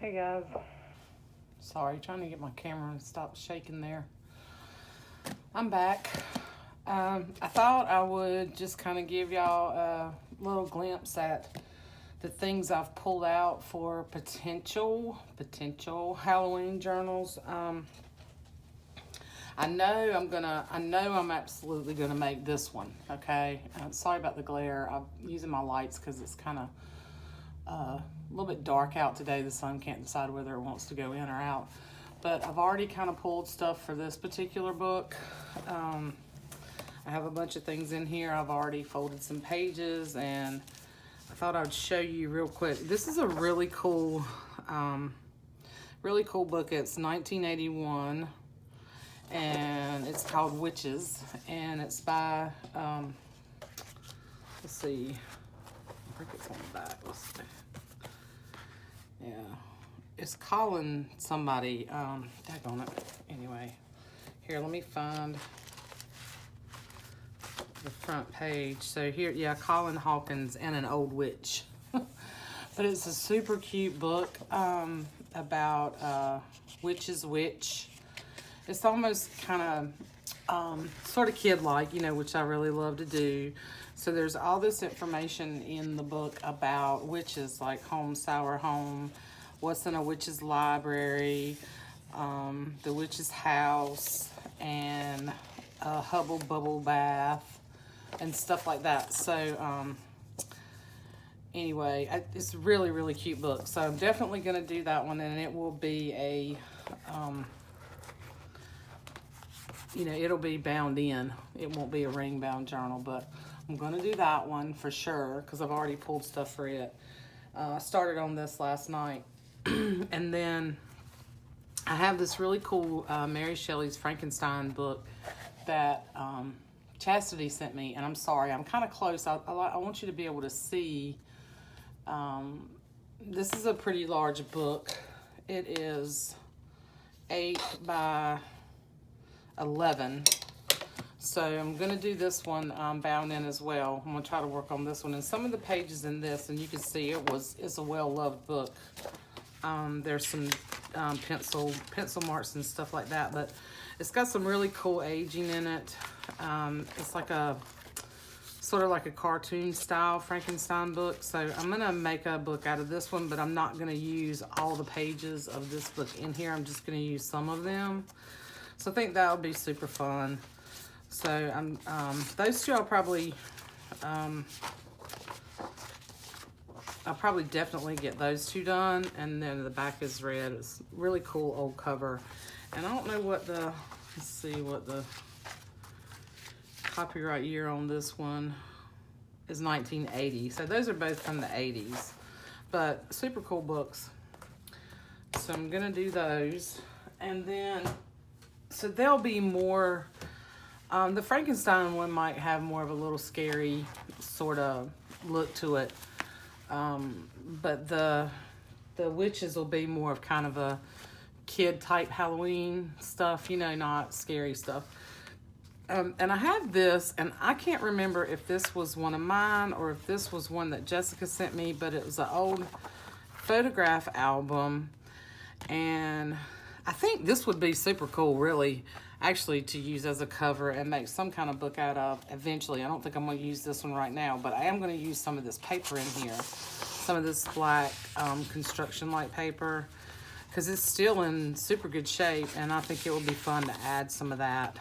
Hey guys. Sorry, trying to get my camera to stop shaking there. I'm back. I thought I would just kind of give y'all a little glimpse at the things I've pulled out for potential Halloween journals. I know I'm absolutely gonna make this one. Okay. Sorry about the glare. I'm using my lights because it's kind of a little bit dark out today. The sun can't decide whether it wants to go in or out. But I've already kind of pulled stuff for this particular book. I have a bunch of things in here. I've already folded some pages, and I thought I'd show you real quick. This is a really cool book. It's 1981, and it's called Witches, and it's by, let's see, I think it's on the back. Let's see. Yeah, it's calling somebody, daggone it. Anyway, here, let me find the front page. So here, yeah, Colin Hawkins and an Old Witch. But it's a super cute book about witch's witch. It's almost kind of sort of kid-like, you know, which I really love to do. So there's all this information in the book about witches, like home, sour home, what's in a witch's library, the witch's house, and a hubble bubble bath, and stuff like that. So anyway, it's a really, really cute book. So I'm definitely going to do that one, and it will be a, you know, it'll be bound in. It won't be a ring-bound journal, but I'm going to do that one for sure because I've already pulled stuff for it. I started on this last night. And then I have this really cool Mary Shelley's Frankenstein book that Chastity sent me, and I'm sorry, I'm kind of close. I want you to be able to see. This is a pretty large book. It is 8 by 11. So I'm going to do this one bound in as well. I'm going to try to work on this one. And some of the pages in this, and you can see it's a well-loved book. There's some pencil marks and stuff like that, but it's got some really cool aging in it. It's like a sort of like a cartoon style Frankenstein book. So I'm going to make a book out of this one, but I'm not going to use all the pages of this book in here. I'm just going to use some of them. So I think that'll be super fun. So those two I'll probably definitely get those two done. And then the back is red. It's really cool old cover. And I don't know what let's see what the copyright year on this one is. 1980. So those are both from the 80s. But super cool books. So I'm going to do those. And then, so there'll be more. The Frankenstein one might have more of a little scary sort of look to it. But the witches will be more of kind of a kid type Halloween stuff, you know, not scary stuff. And I have this, and I can't remember if this was one of mine or if this was one that Jessica sent me, but it was an old photograph album. And I think this would be super cool, really, actually, to use as a cover and make some kind of book out of eventually. I don't think I'm going to use this one right now, but I am going to use some of this paper in here. Some of this black construction-like paper, because it's still in super good shape, and I think it would be fun to add some of that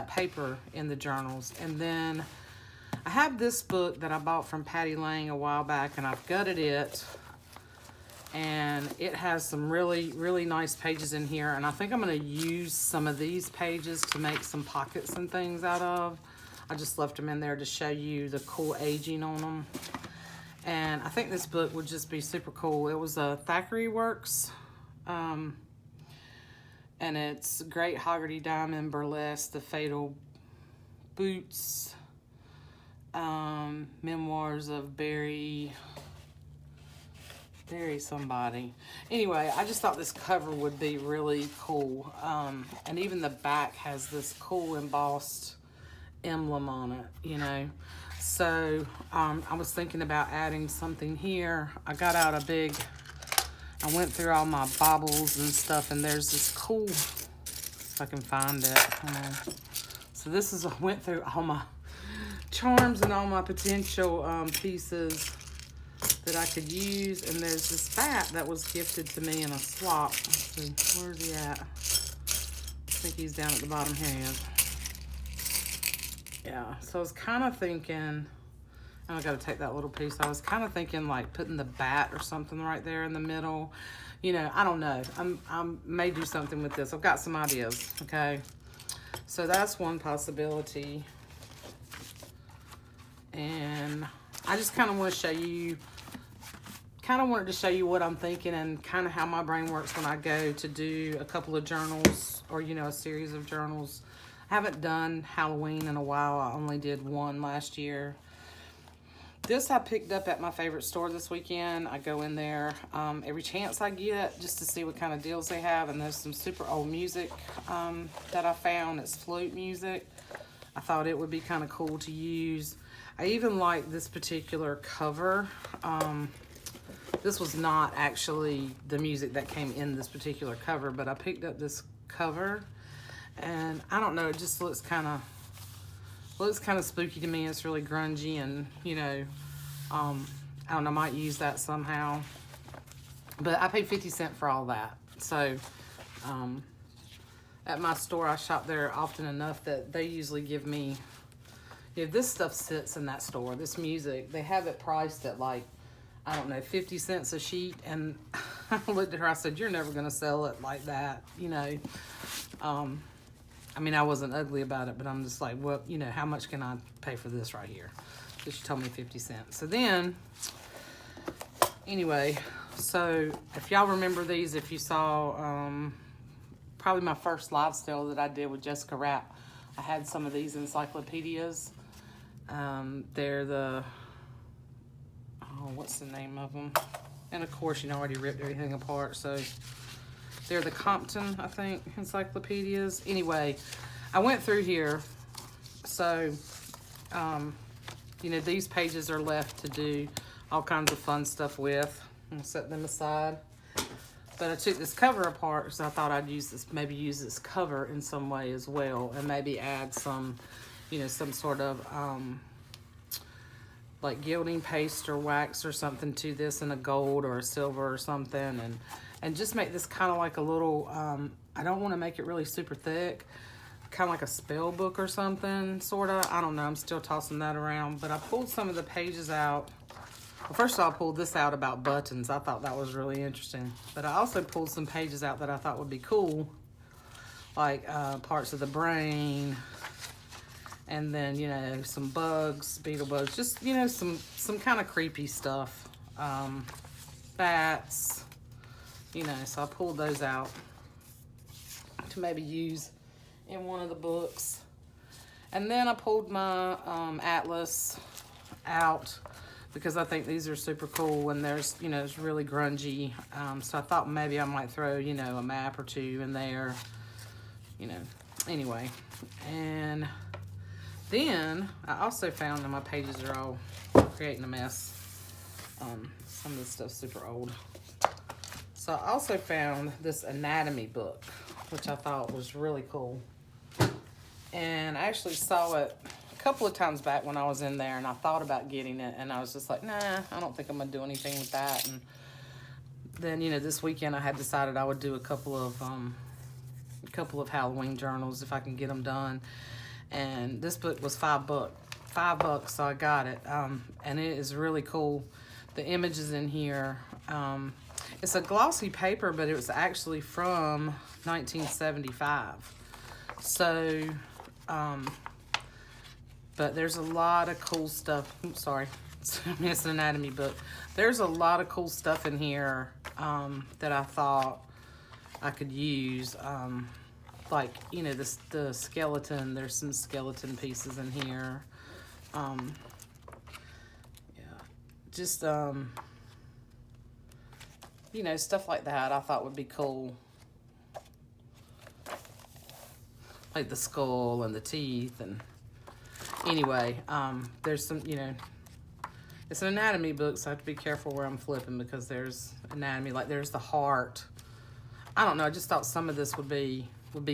paper in the journals. And then I have this book that I bought from Patty Lang a while back, and I've gutted it. And it has some really, really nice pages in here. And I think I'm going to use some of these pages to make some pockets and things out of. I just left them in there to show you the cool aging on them. And I think this book would just be super cool. It was a Thackeray Works. And it's Great Hoggarty Diamond, Burlesque, The Fatal Boots, Memoirs of Barry somebody. Anyway, I just thought this cover would be really cool. And even the back has this cool embossed emblem on it, you know. So I was thinking about adding something here. I went through all my baubles and stuff, and there's this cool, if I can find it. So this is, I went through all my charms and all my potential pieces that I could use, and there's this bat that was gifted to me in a swap. Let's see, where's he at? I think he's down at the bottom. Here he is. Yeah, so I was kind of thinking, I gotta take that little piece. I was kind of thinking like putting the bat or something right there in the middle. You know, I don't know. I may do something with this. I've got some ideas, okay? So that's one possibility. And I just kind of want to show you, wanted to show you what I'm thinking and kind of how my brain works when I go to do a couple of journals or, you know, a series of journals. I haven't done Halloween in a while. I only did one last year. This I picked up at my favorite store this weekend. I go in there every chance I get just to see what kind of deals they have. And there's some super old music that I found. It's flute music. I thought it would be kind of cool to use. I even like this particular cover. This was not actually the music that came in this particular cover, but I picked up this cover, and I don't know, it just looks kind of spooky to me. It's really grungy, and you know, I don't know, I might use that somehow. But I paid 50 cents for all that. So at my store, I shop there often enough that they usually give me, you know, this stuff sits in that store. This music, they have it priced at like, I don't know, 50 cents a sheet. And I looked at her, I said, you're never going to sell it like that, you know. I mean, I wasn't ugly about it, but I'm just like, well, you know, how much can I pay for this right here? So she told me 50 cents. So then, anyway, so if y'all remember these, if you saw probably my first live sale that I did with Jessica Rapp, I had some of these encyclopedias. They're the, what's the name of them? And of course, you know, I already ripped everything apart, so they're the Compton, I think, encyclopedias. Anyway, I went through here. So, you know, these pages are left to do all kinds of fun stuff with. I'll set them aside. But I took this cover apart because I thought I'd use this, maybe use this cover in some way as well, and maybe add some, you know, some sort of like gilding paste or wax or something to this in a gold or a silver or something, and just make this kind of like a little, I don't want to make it really super thick, kind of like a spell book or something, sort of. I don't know, I'm still tossing that around, but I pulled some of the pages out. Well, first of all, I pulled this out about buttons. I thought that was really interesting, but I also pulled some pages out that I thought would be cool, like parts of the brain, and then, you know, some bugs, beetle bugs, just, you know, some kind of creepy stuff, bats, you know. So I pulled those out to maybe use in one of the books. And then I pulled my atlas out because I think these are super cool, and there's, you know, it's really grungy. So I thought maybe I might throw, you know, a map or two in there, you know. Anyway, and then I also found that my pages are all creating a mess. Some of this stuff's super old. So I also found this anatomy book, which I thought was really cool. And I actually saw it a couple of times back when I was in there, and I thought about getting it, and I was just like, nah, I don't think I'm gonna do anything with that. And then, you know, this weekend I had decided I would do a couple of Halloween journals if I can get them done. And this book was $5, so I got it. And it is really cool. The images in here, it's a glossy paper, but it was actually from 1975. So, but there's a lot of cool stuff. Oops, sorry, it's an anatomy book. There's a lot of cool stuff in here that I thought I could use. Like, you know, the skeleton, there's some skeleton pieces in here. Yeah, just, you know, stuff like that I thought would be cool. Like the skull and the teeth, and anyway, there's some, you know, it's an anatomy book, so I have to be careful where I'm flipping because there's anatomy, like there's the heart. I don't know, I just thought some of this would be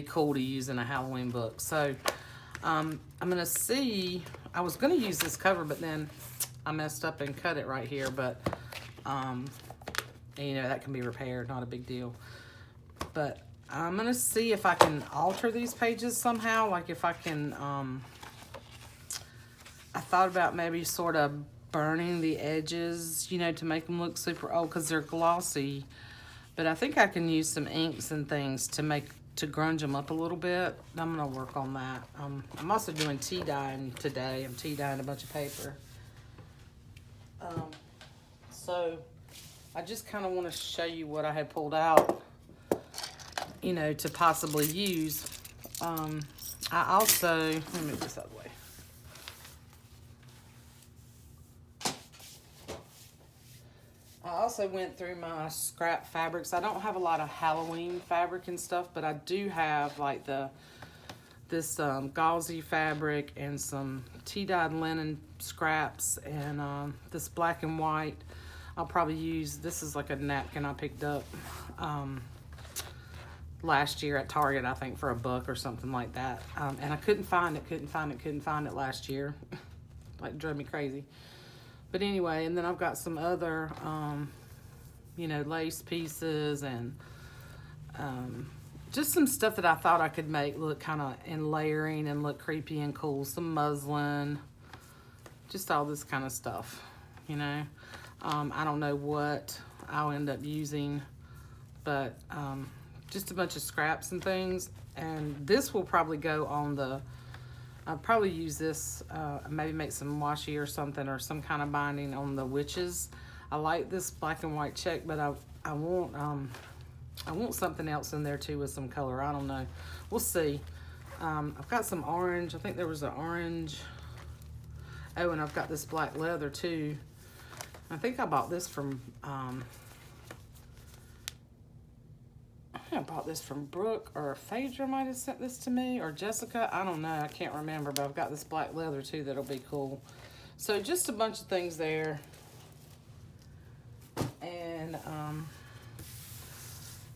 cool to use in a Halloween book. So I'm gonna see, I was gonna use this cover, but then I messed up and cut it right here, but and, you know, that can be repaired, not a big deal. But I'm gonna see if I can alter these pages somehow, like if I can, I thought about maybe sort of burning the edges, you know, to make them look super old because they're glossy. But I think I can use some inks and things to grunge them up a little bit. I'm gonna work on that. I'm also doing tea dyeing today. I'm tea dyeing a bunch of paper. So I just kind of want to show you what I had pulled out, you know, to possibly use. I also, let me move this out of the way. I also went through my scrap fabrics. I don't have a lot of Halloween fabric and stuff, but I do have like this gauzy fabric and some tea-dyed linen scraps and this black and white. I'll probably use, this is like a napkin I picked up last year at Target, I think, for $1 or something like that. And I couldn't find it last year. Like, drove me crazy. But anyway, and then I've got some other, you know, lace pieces and just some stuff that I thought I could make look kind of in layering and look creepy and cool. Some muslin, just all this kind of stuff, you know. I don't know what I'll end up using, but just a bunch of scraps and things. And this will probably go on the, I'll probably use this, maybe make some washi or something, or some kind of binding on the witches. I like this black and white check, but I want something else in there too with some color. I don't know. We'll see. I've got some orange. I think there was an orange. Oh, and I've got this black leather too. I think I bought this from, I think I bought this from Brooke, or Faydra might have sent this to me, or Jessica. I don't know. I can't remember, but I've got this black leather too that'll be cool. So just a bunch of things there. And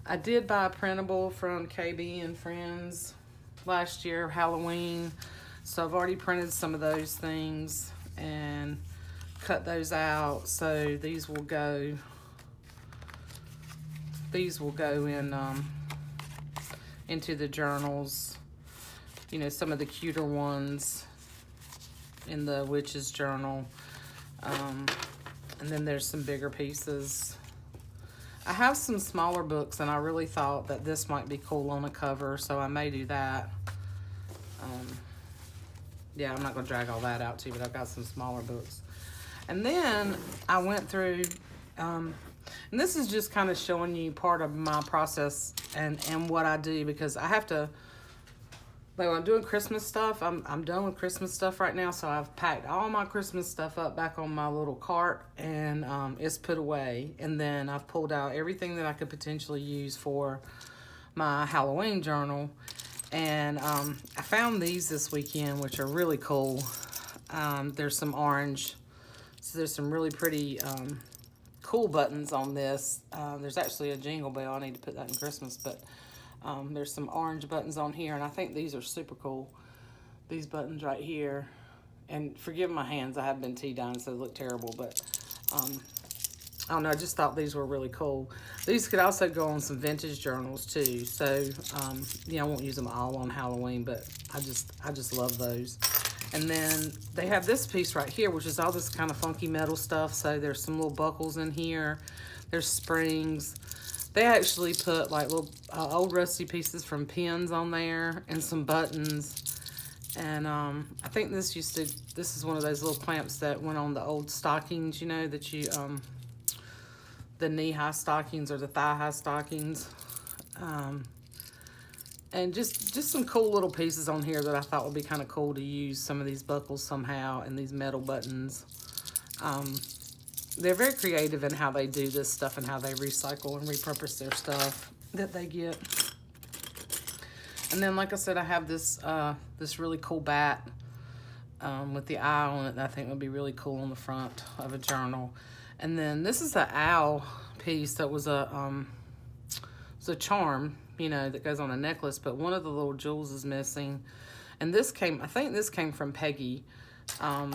I did buy a printable from KB and Friends last year, Halloween. So I've already printed some of those things and cut those out. So these will go in into the journals, you know, some of the cuter ones in the witch's journal, and then there's some bigger pieces. I have some smaller books, and I really thought that this might be cool on a cover, so I may do that. Yeah, I'm not gonna drag all that out too, but I've got some smaller books. And then I went through, and this is just kind of showing you part of my process and what I do, because I have to, like when I'm doing Christmas stuff, I'm done with Christmas stuff right now, so I've packed all my Christmas stuff up back on my little cart, and it's put away. And then I've pulled out everything that I could potentially use for my Halloween journal. And I found these this weekend, which are really cool. There's some orange, so there's some really pretty cool buttons on this. There's actually a jingle bell. I need to put that in Christmas, but there's some orange buttons on here, and I think these are super cool. These buttons right here. And forgive my hands, I have been tea dyeing, so they look terrible, but I don't know, I just thought these were really cool. These could also go on some vintage journals too. So, yeah, I won't use them all on Halloween, but I just love those. And then they have this piece right here, which is all this kind of funky metal stuff. So there's some little buckles in here. There's springs. They actually put like little old rusty pieces from pins on there and some buttons. And I think this is one of those little clamps that went on the old stockings, you know, that you, the knee-high stockings or the thigh-high stockings. And just some cool little pieces on here that I thought would be kind of cool to use some of these buckles somehow and these metal buttons. They're very creative in how they do this stuff and how they recycle and repurpose their stuff that they get. And then, like I said, I have this this really cool bat with the eye on it that I think would be really cool on the front of a journal. And then this is an owl piece that was a charm, you know, that goes on a necklace, but one of the little jewels is missing. And this came, I think this came from Peggy. I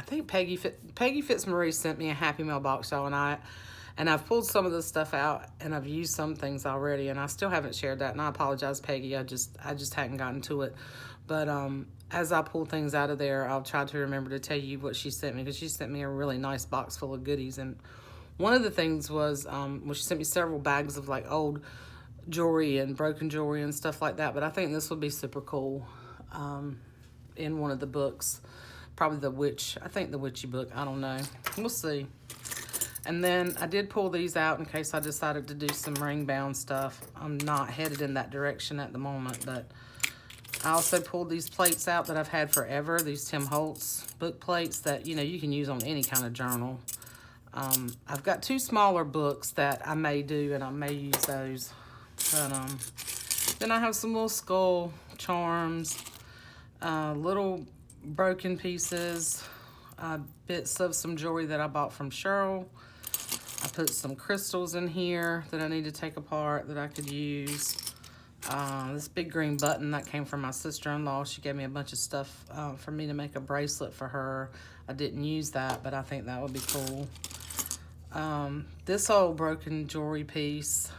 think Peggy Fitzmarie sent me a Happy Mail box, y'all, and I've pulled some of this stuff out, and I've used some things already, and I still haven't shared that, and I apologize, Peggy. I just hadn't gotten to it. But as I pull things out of there, I'll try to remember to tell you what she sent me, because she sent me a really nice box full of goodies. And one of the things was, well, she sent me several bags of like old jewelry and broken jewelry and stuff like that. But I think this would be super cool in one of the books. Probably the witchy book. I don't know. We'll see. And then I did pull these out in case I decided to do some ring bound stuff. I'm not headed in that direction at the moment, but I also pulled these plates out that I've had forever. These Tim Holtz book plates that, you know, you can use on any kind of journal. I've got 2 smaller books that I may do, and I may use those. But then I have some little skull charms, little broken pieces, bits of some jewelry that I bought from Cheryl. I put some crystals in here that I need to take apart that I could use. This big green button that came from my sister-in-law. She gave me a bunch of stuff for me to make a bracelet for her. I didn't use that, but I think that would be cool. This old broken jewelry piece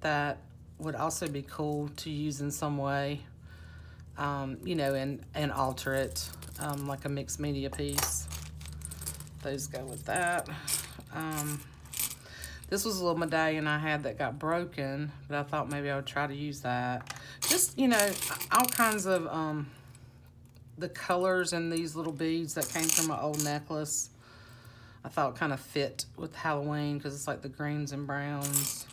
that would also be cool to use in some way, you know, and alter it, like a mixed media piece. Those go with that. This was a little medallion I had that got broken, but I thought maybe I would try to use that. Just, you know, all kinds of the colors in these little beads that came from my old necklace. I thought kind of fit with Halloween because it's like the greens and browns.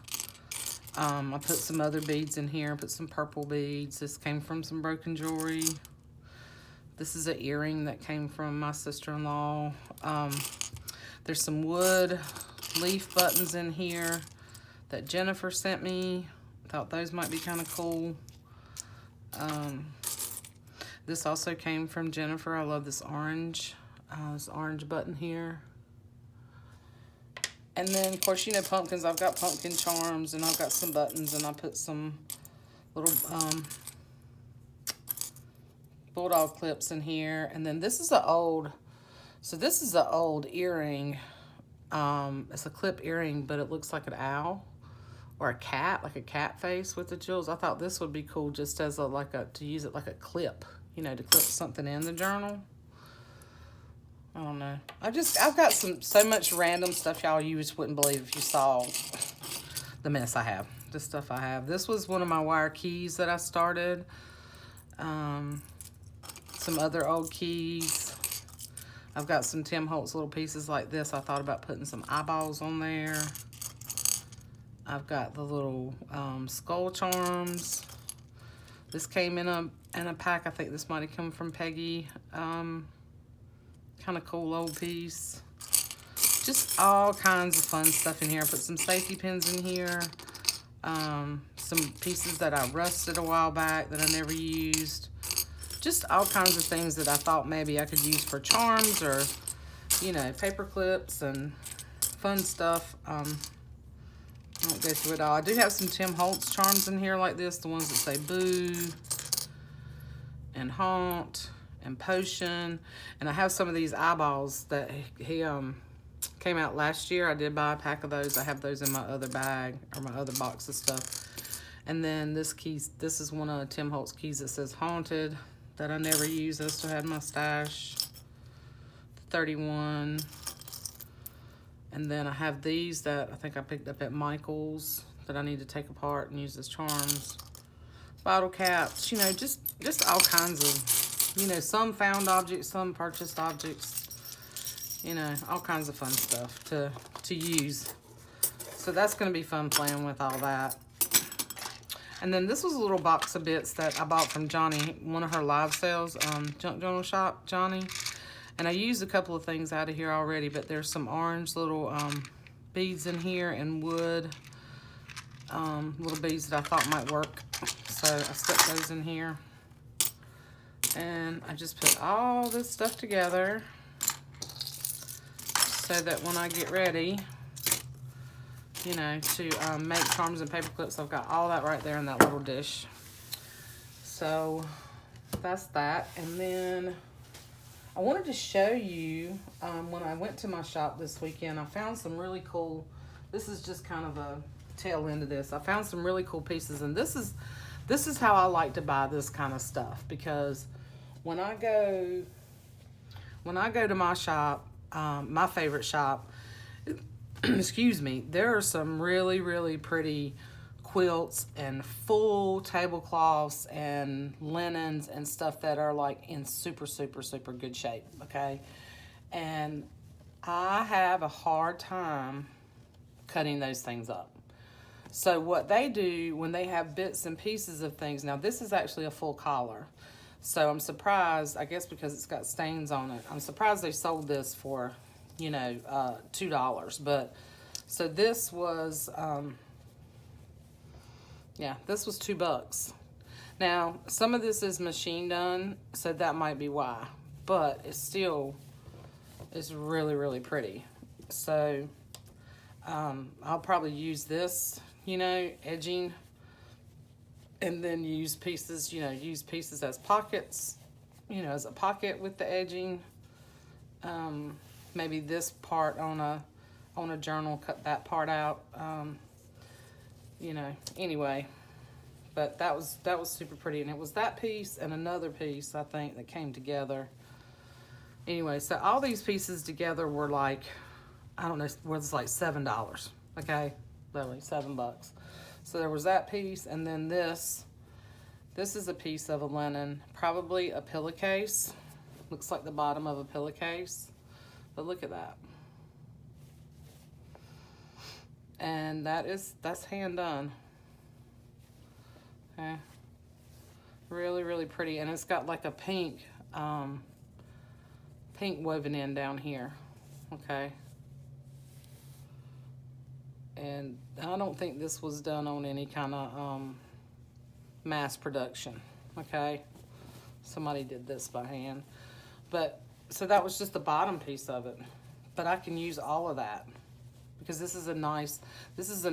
I put some other beads in here. Put some purple beads. This came from some broken jewelry. This is an earring that came from my sister-in-law. There's some wood leaf buttons in here that Jennifer sent me. Thought those might be kind of cool. This also came from Jennifer. I love this orange button here. And then, of course, you know, pumpkins. I've got pumpkin charms, and I've got some buttons, and I put some little bulldog clips in here. And then this is an old, earring. It's a clip earring, but it looks like an owl or a cat, like a cat face with the jewels. I thought this would be cool just as to use it like a clip, you know, to clip something in the journal. I don't know. I've got so much random stuff, y'all, you just wouldn't believe if you saw the mess I have, the stuff I have. This was one of my wire keys that I started. Some other old keys. I've got some Tim Holtz little pieces like this. I thought about putting some eyeballs on there. I've got the little skull charms. This came in a pack. I think this might have come from Peggy. Kind of cool old piece. Just all kinds of fun stuff in here. I put some safety pins in here. Some pieces that I rusted a while back that I never used. Just all kinds of things that I thought maybe I could use for charms or, you know, paper clips and fun stuff. I won't go through it all. I do have some Tim Holtz charms in here like this. The ones that say boo and haunt and potion. And I have some of these eyeballs that he came out last year. I did buy a pack of those. I have those in my other bag or my other box of stuff. And then this is one of Tim Holtz keys that says haunted that I never use. I still had my stash. 31. And then I have these that I think I picked up at Michael's that I need to take apart and use as charms. Bottle caps, you know, just all kinds of, you know, some found objects, some purchased objects, you know, all kinds of fun stuff to use. So that's going to be fun playing with all that. And then this was a little box of bits that I bought from Johnny, one of her live sales, Junk Journal Shop, Johnny. And I used a couple of things out of here already, but there's some orange little beads in here and wood little beads that I thought might work. So I stuck those in here. And I just put all this stuff together so that when I get ready, you know, to make charms and paper clips, I've got all that right there in that little dish. So that's that. And then I wanted to show you, when I went to my shop this weekend, I found some really cool, this is just kind of a tail end of this. I found some really cool pieces, and this is how I like to buy this kind of stuff, because when I go to my shop, my favorite shop, excuse me, there are some really, really pretty quilts and full tablecloths and linens and stuff that are like in super, super, super good shape, okay? And I have a hard time cutting those things up. So what they do when they have bits and pieces of things, now this is actually a full collar. So I'm surprised, I guess because it's got stains on it, I'm surprised they sold this for, you know, $2. But, so this was, yeah, this was $2. Now, some of this is machine done, so that might be why. But it's still, it's really, really pretty. So, I'll probably use this, you know, edging, and then use pieces, you know, use pieces as pockets, you know, as a pocket with the edging. Maybe this part on a journal, cut that part out. You know, anyway, but that was super pretty, and it was that piece and another piece, I think, that came together. Anyway, so all these pieces together were like, I don't know, was like $7, okay? Literally $7. So there was that piece, and then this is a piece of a linen, probably a pillowcase. Looks like the bottom of a pillowcase, but look at that. And that's hand done. Okay. Really, really pretty. And it's got like a pink woven in down here. Okay. And I don't think this was done on any kind of mass production. Okay. Somebody did this by hand. But, so that was just the bottom piece of it. But I can use all of that, because this is a nice it's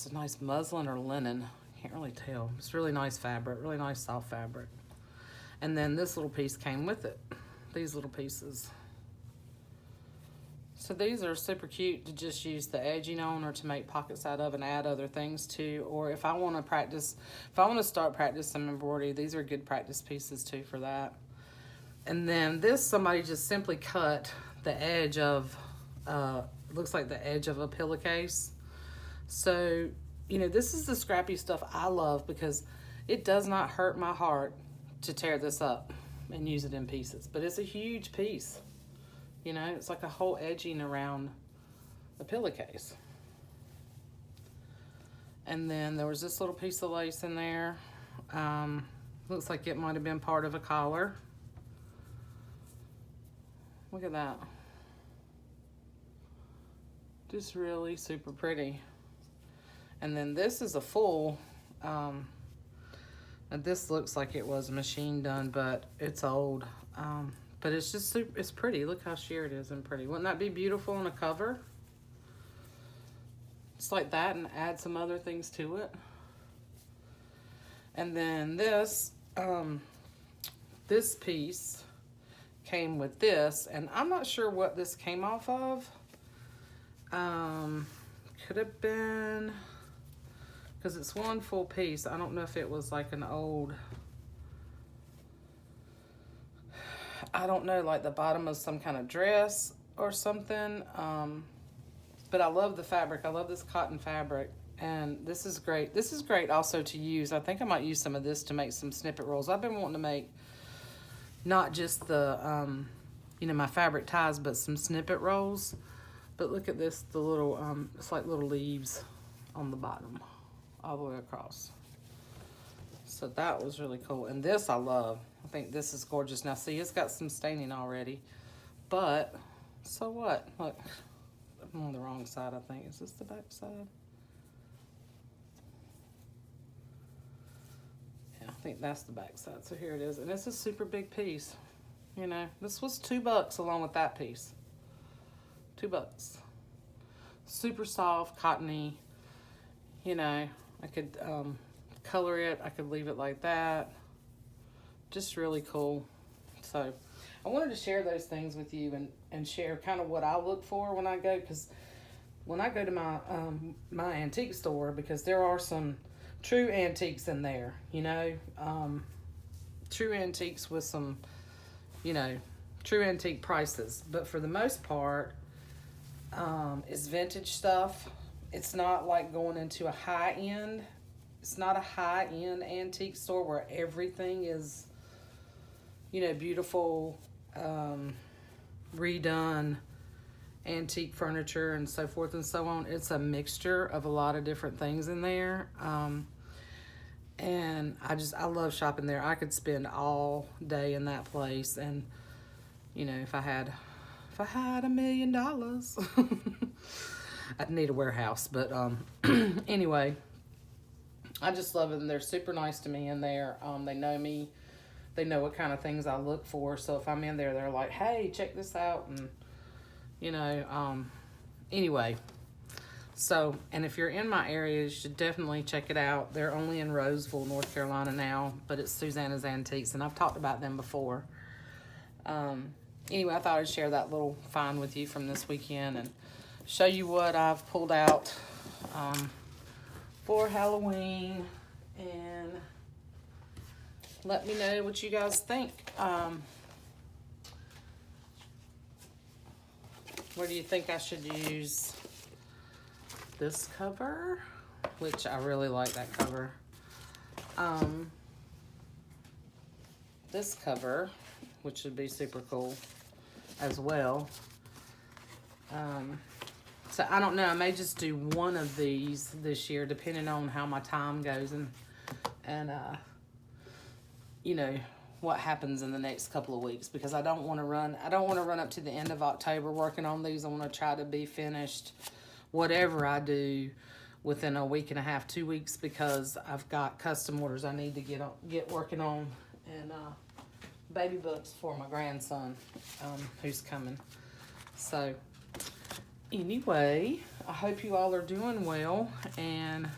a nice muslin or linen. Can't really tell. It's really nice fabric, really nice soft fabric. And then this little piece came with it. These little pieces. So these are super cute to just use the edging on, or to make pockets out of and add other things to. Or if I want to start practicing embroidery, these are good practice pieces too for that. And then this, somebody just simply cut the edge of, looks like the edge of a pillowcase. So, you know, this is the scrappy stuff I love, because it does not hurt my heart to tear this up and use it in pieces. But it's a huge piece. You know, it's like a whole edging around the pillowcase. And then there was this little piece of lace in there. Looks like it might have been part of a collar. Look at that. Just really super pretty. And then this is a full, and this looks like it was machine done, but it's old. But it's just super, it's pretty. Look how sheer it is and pretty. Wouldn't that be beautiful on a cover? Just like that, and add some other things to it. And then this, this piece came with this, and I'm not sure what this came off of. Could have been, because it's one full piece. I don't know if it was like an old, I don't know, like the bottom of some kind of dress or something. But I love the fabric. I love this cotton fabric. And this is great. This is great also to use. I think I might use some of this to make some snippet rolls. I've been wanting to make not just the, you know, my fabric ties, but some snippet rolls. But look at this, the little, it's like little leaves on the bottom, all the way across. So that was really cool. And this I love. I think this is gorgeous. Now see, it's got some staining already, but so what? Look, I'm on the wrong side, I think. Is this the back side? Yeah, think that's the back side. So here it is. And it's a super big piece. You know, this was $2 along with that piece. $2. Super soft, cottony. You know, I could color it. I could leave it like that. Just really cool. So I wanted to share those things with you and share kind of what I look for when I go, because when I go to my my antique store, because there are some true antiques in there, you know, true antiques with some, you know, true antique prices. But for the most part, it's vintage stuff. It's not like going into a high-end. It's not a high-end antique store where everything is, you know, beautiful, redone antique furniture and so forth and so on. It's a mixture of a lot of different things in there. And I love shopping there. I could spend all day in that place. And, you know, if I had $1 million, I'd need a warehouse. But anyway, I just love it. And they're super nice to me in there. They know me. They know what kind of things I look for. So if I'm in there, they're like, hey, check this out. And, you know, anyway. So, and if you're in my area, you should definitely check it out. They're only in Roseville, North Carolina now, but it's Susanna's Antiques, and I've talked about them before. Anyway, I thought I'd share that little find with you from this weekend and show you what I've pulled out for Halloween, and let me know what you guys think. Where do you think I should use this cover? Which I really like that cover. This cover, which would be super cool as well. So I don't know, I may just do one of these this year, depending on how my time goes and you know, what happens in the next couple of weeks, because I don't want to run up to the end of October working on these. I want to try to be finished whatever I do within a week and a half, 2 weeks, because I've got custom orders I need to get working on, and baby books for my grandson who's coming. So anyway, I hope you all are doing well, and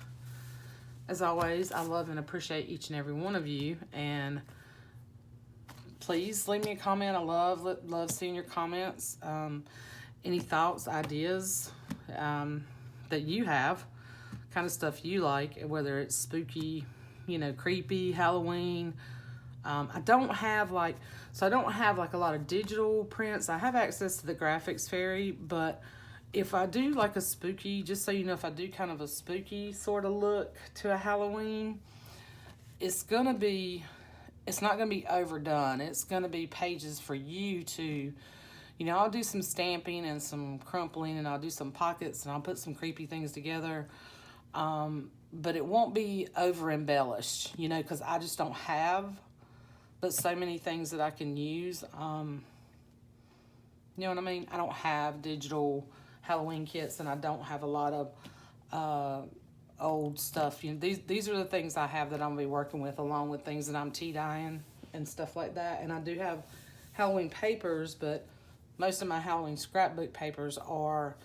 as always, I love and appreciate each and every one of you, and please leave me a comment. I love seeing your comments. Any thoughts, ideas that you have, kind of stuff you like, whether it's spooky, you know, creepy, Halloween. I don't have like a lot of digital prints. I have access to the Graphics Fairy, but if I do like a spooky, just so you know, if I do kind of a spooky sort of look to a Halloween, it's not gonna be overdone. It's gonna be pages for you to, you know, I'll do some stamping and some crumpling, and I'll do some pockets, and I'll put some creepy things together. But it won't be over embellished, you know, because I just don't have but so many things that I can use. You know what I mean? I don't have digital Halloween kits, and I don't have a lot of old stuff. You know, these are the things I have that I'm gonna be working with, along with things that I'm tea dyeing and stuff like that. And I do have Halloween papers, but most of my Halloween scrapbook papers are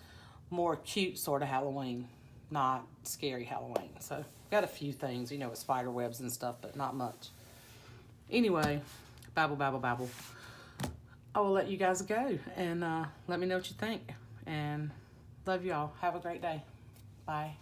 more cute sort of Halloween, not scary Halloween. So got a few things, you know, with spider webs and stuff, but not much. Anyway, babble, babble, babble. I will let you guys go, and let me know what you think. And love y'all. Have a great day. Bye.